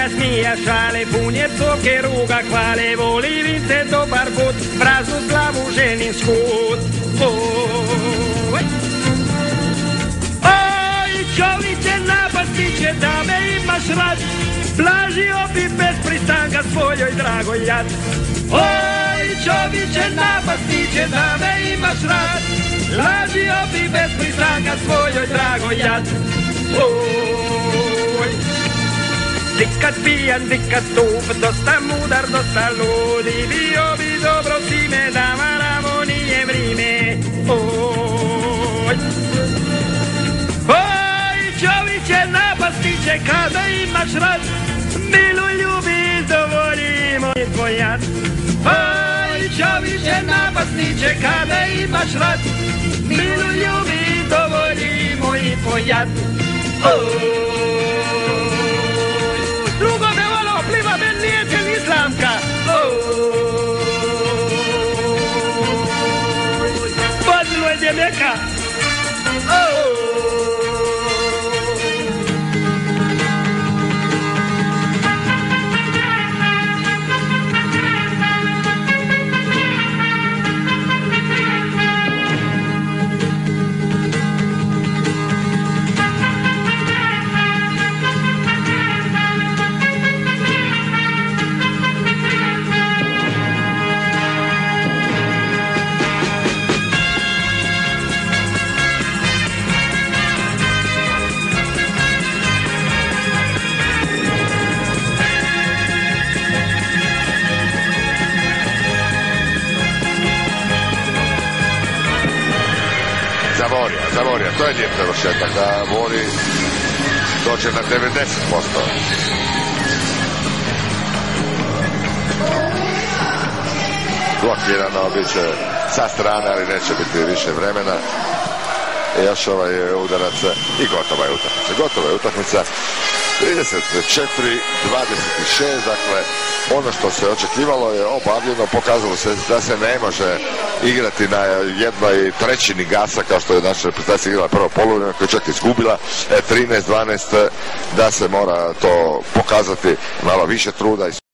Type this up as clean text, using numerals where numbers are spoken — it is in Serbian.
smija šale, pun je coke, ruga hvale, voli vince dobar put, praznu slavu ženin skut. Oj, čovječe, napastiće, da me imaš rad, blažio bi bez pristanka svojoj dragoj jad. Oj, čovječe, napastiće, da me imaš rad, lažio bi bez pristanka svojoj dragoj jad. Oj, nikad pijan, nikad tup, dosta mudar, dosta ludi, bio bi dobro si me da varamo, nije vrime. Oj, oj, čovječe, napastiće, kada imaš rad, milu ljubi, dovoli moj tvoj jad. Oj, čovječe, napastiće, kada imaš rad, milu ljubi, dovoli moj tvoj jad. Drugo me volo, pliva me liječe ni slamka. Vozilo je djemeka. Zavorija, to je lijep završetak, da Vori dođe na 90%. Blokirano, bit će sa strane, ali neće biti više vremena. Još ovaj udarac i gotova je utakmica. Gotova je utakmica. 34-26, dakle, ono što se očekivalo je obavljeno, pokazalo se da se ne može igrati na 1/3 gasa kao što je naša reprezentacija igrala prvo poluvreme, koja je čak izgubila 13-12, da se mora to pokazati malo više truda.